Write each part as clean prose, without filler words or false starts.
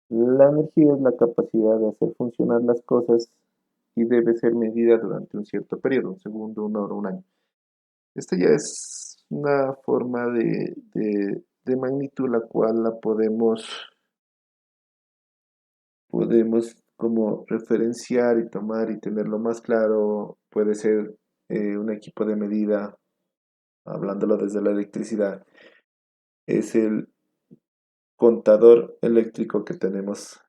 La energía es la capacidad de hacer funcionar las cosas y debe ser medida durante un cierto periodo, un segundo, una hora, un año. Esta ya es una forma de magnitud la cual la podemos como referenciar y tomar y tenerlo más claro. Puede ser un equipo de medida, hablándolo desde la electricidad, es el contador eléctrico que tenemos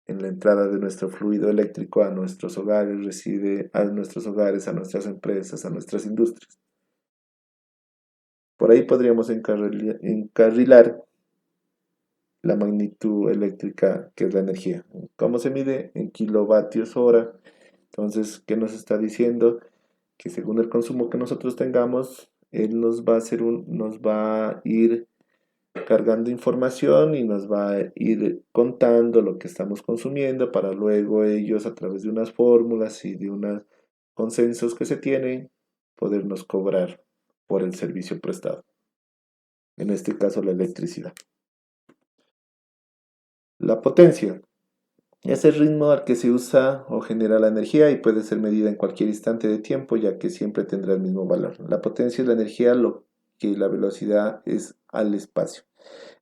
en la entrada de nuestro fluido eléctrico a nuestros hogares, recibe a nuestros hogares, a nuestras empresas, a nuestras industrias. Por ahí podríamos encarrilar la magnitud eléctrica que es la energía. ¿Cómo se mide? En kilovatios hora. Entonces, ¿qué nos está diciendo? Que según el consumo que nosotros tengamos, él nos va a ir cargando información y nos va a ir contando lo que estamos consumiendo para luego ellos, a través de unas fórmulas y de unos consensos que se tienen, podernos cobrar por el servicio prestado. En este caso, la electricidad. La potencia es el ritmo al que se usa o genera la energía y puede ser medida en cualquier instante de tiempo, ya que siempre tendrá el mismo valor. La potencia es la energía, lo que la velocidad es al espacio.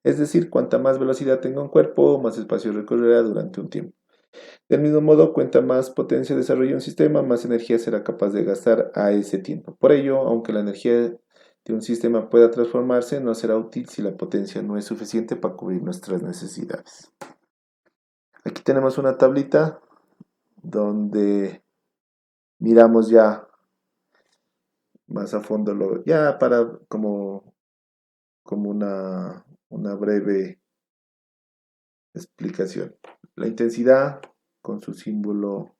Es decir, cuanta más velocidad tenga un cuerpo, más espacio recorrerá durante un tiempo. Del mismo modo, cuanta más potencia desarrolle un sistema, más energía será capaz de gastar a ese tiempo. Por ello, aunque la energía de un sistema pueda transformarse, no será útil si la potencia no es suficiente para cubrir nuestras necesidades. Aquí tenemos una tablita donde miramos ya más a fondo ya para como una breve explicación. La intensidad con su símbolo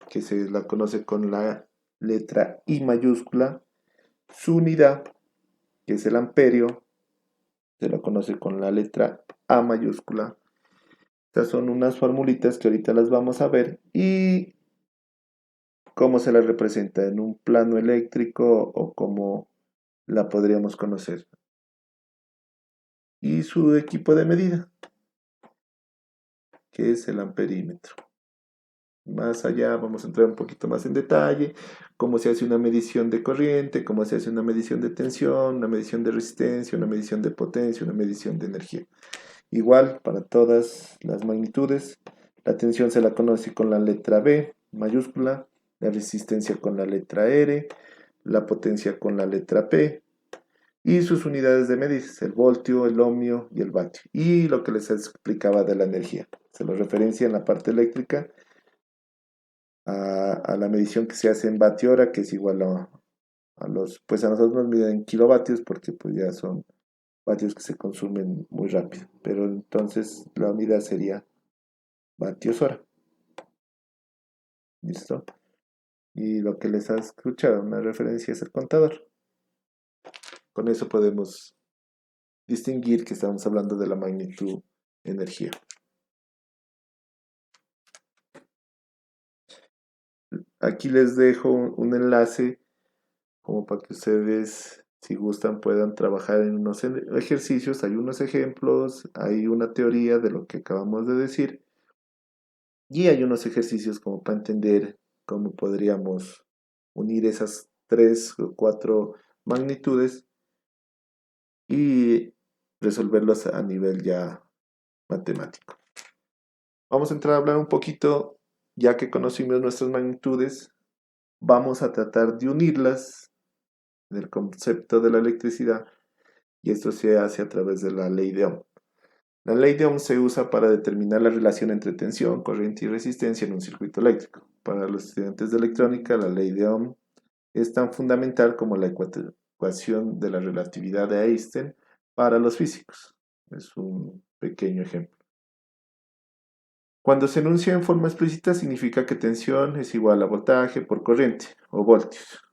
que se la conoce con la letra I mayúscula, su unidad, que es el amperio, se la conoce con la letra A mayúscula. Estas son unas formulitas que ahorita las vamos a ver y cómo se las representa en un plano eléctrico o cómo la podríamos conocer. Y su equipo de medida, que es el amperímetro. Más allá vamos a entrar un poquito más en detalle, cómo se hace una medición de corriente, cómo se hace una medición de tensión, una medición de resistencia, una medición de potencia, una medición de energía. Igual para todas las magnitudes, la tensión se la conoce con la letra B mayúscula, la resistencia con la letra R, la potencia con la letra P y sus unidades de medida, el voltio, el ohmio y el vatio. Y lo que les explicaba de la energía, se lo referencia en la parte eléctrica a la medición que se hace en vatio hora, que es igual pues a nosotros nos miden en kilovatios porque pues ya son vatios que se consumen muy rápido, pero entonces la unidad sería vatios hora. ¿Listo? Y lo que les ha escuchado, una referencia es el contador. Con eso podemos distinguir que estamos hablando de la magnitud energía. Aquí les dejo un enlace como para que ustedes, si gustan, puedan trabajar en unos ejercicios. Hay unos ejemplos, hay una teoría de lo que acabamos de decir y hay unos ejercicios como para entender cómo podríamos unir esas tres o cuatro magnitudes y resolverlos a nivel ya matemático. Vamos a entrar a hablar un poquito, ya que conocimos nuestras magnitudes, vamos a tratar de unirlas en el concepto de la electricidad y esto se hace a través de la ley de Ohm. La ley de Ohm se usa para determinar la relación entre tensión, corriente y resistencia en un circuito eléctrico. Para los estudiantes de electrónica, la ley de Ohm es tan fundamental como la ecuación de la relatividad de Einstein para los físicos. Es un pequeño ejemplo. Cuando se enuncia en forma explícita significa que tensión es igual a voltaje por corriente o voltios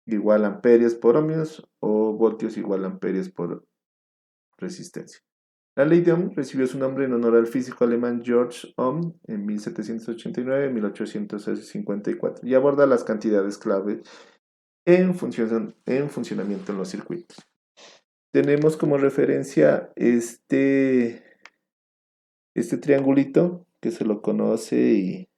igual a amperios por ohmios o voltios igual a amperios por resistencia. La ley de Ohm recibió su nombre en honor al físico alemán George Ohm en 1789-1854 y aborda las cantidades clave en funcionamiento en los circuitos. Tenemos como referencia Este triangulito que se lo conoce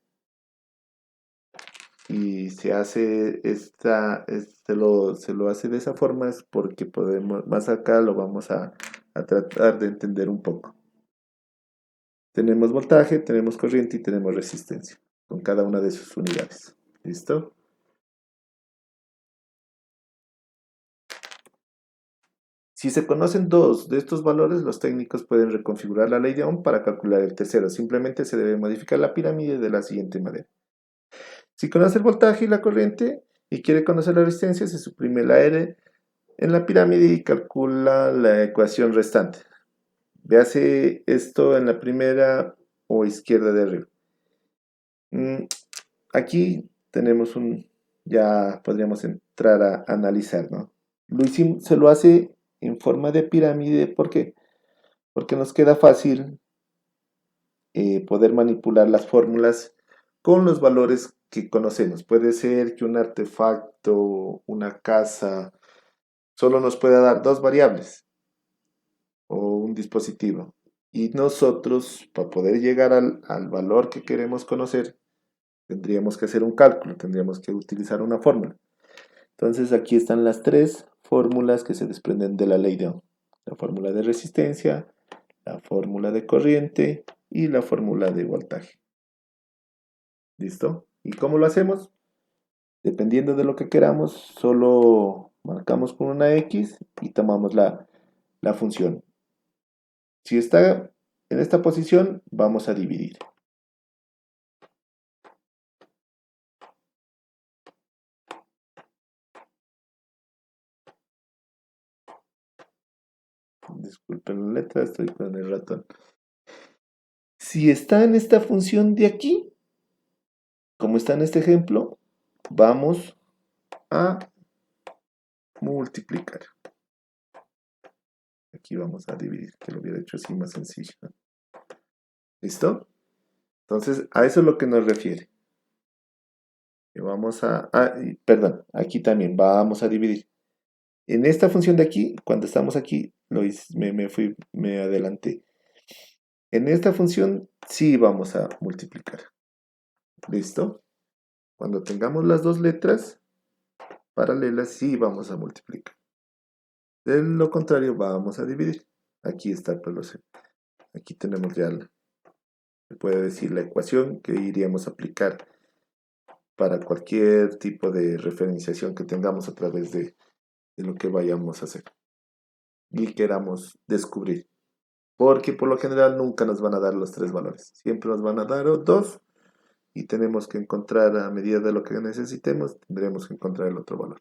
y se hace se lo hace de esa forma es porque podemos, más acá lo vamos a tratar de entender un poco. Tenemos voltaje, tenemos corriente y tenemos resistencia con cada una de sus unidades. ¿Listo? Si se conocen dos de estos valores, los técnicos pueden reconfigurar la ley de Ohm para calcular el tercero. Simplemente se debe modificar la pirámide de la siguiente manera. Si conoce el voltaje y la corriente y quiere conocer la resistencia, se suprime la R en la pirámide y calcula la ecuación restante. Véase esto en la primera o izquierda de arriba. Aquí tenemos ya podríamos entrar a analizar, ¿no? Se lo hace en forma de pirámide, ¿por qué? Porque nos queda fácil poder manipular las fórmulas con los valores que conocemos. Puede ser que un artefacto, una casa, solo nos pueda dar dos variables o un dispositivo. Y nosotros, para poder llegar al valor que queremos conocer, tendríamos que hacer un cálculo, tendríamos que utilizar una fórmula. Entonces aquí están las tres fórmulas que se desprenden de la ley de Ohm. La fórmula de resistencia, la fórmula de corriente y la fórmula de voltaje. ¿Listo? ¿Y cómo lo hacemos? Dependiendo de lo que queramos, solo marcamos con una X y tomamos la función. Si está en esta posición, vamos a dividir. Disculpen la letra, estoy con el ratón. Si está en esta función de aquí, como está en este ejemplo, vamos a multiplicar. Aquí vamos a dividir, que lo hubiera hecho así más sencillo. ¿Listo? Entonces, a eso es lo que nos refiere. Que vamos perdón, aquí también vamos a dividir. En esta función de aquí, cuando estamos aquí, me adelanté. En esta función sí vamos a multiplicar. ¿Listo? Cuando tengamos las dos letras paralelas, sí vamos a multiplicar. De lo contrario, vamos a dividir. Aquí está el problema. Aquí tenemos ya, se puede decir, la ecuación que iríamos a aplicar para cualquier tipo de referenciación que tengamos a través de lo que vayamos a hacer y queramos descubrir. Porque por lo general nunca nos van a dar los tres valores. Siempre nos van a dar dos y tenemos que encontrar, a medida de lo que necesitemos, tendremos que encontrar el otro valor.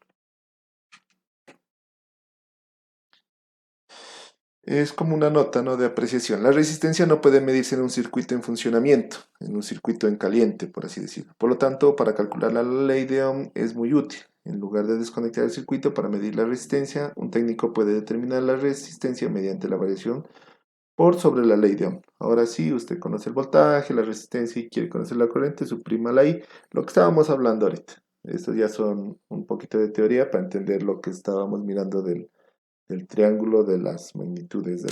Es como una nota, ¿no?, de apreciación. La resistencia no puede medirse en un circuito en funcionamiento, en un circuito en caliente, por así decirlo. Por lo tanto, para calcular la ley de Ohm es muy útil. En lugar de desconectar el circuito para medir la resistencia, un técnico puede determinar la resistencia mediante la variación por sobre la ley de Ohm. Ahora sí, usted conoce el voltaje, la resistencia y quiere conocer la corriente, suprímala ahí. Lo que estábamos hablando ahorita. Estos ya son un poquito de teoría para entender lo que estábamos mirando del triángulo de las magnitudes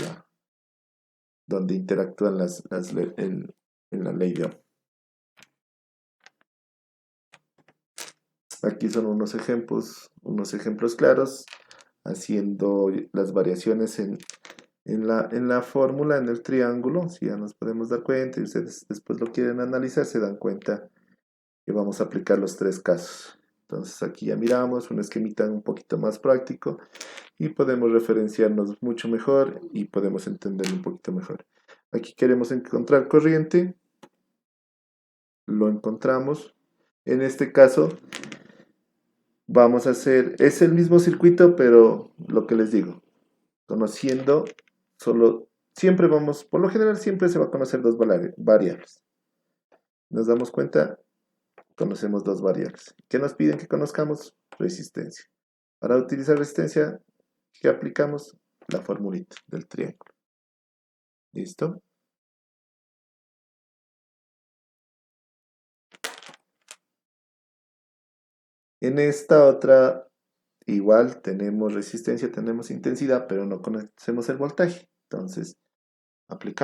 donde interactúan en la ley de Ohm. Aquí son unos ejemplos claros, haciendo las variaciones en la fórmula, en el triángulo. Si ya nos podemos dar cuenta y ustedes después lo quieren analizar, se dan cuenta que vamos a aplicar los tres casos. Entonces aquí ya miramos un esquemita un poquito más práctico y podemos referenciarnos mucho mejor y podemos entenderlo un poquito mejor. Aquí queremos encontrar corriente, lo encontramos. En este caso vamos a hacer, es el mismo circuito, pero lo que les digo, conociendo solo, siempre vamos, por lo general siempre se va a conocer dos variables. Nos damos cuenta, conocemos dos variables. ¿Qué nos piden que conozcamos? Resistencia. Para utilizar resistencia, ¿qué aplicamos? La formulita del triángulo. ¿Listo? En esta otra, igual tenemos resistencia, tenemos intensidad, pero no conocemos el voltaje. Entonces, aplicamos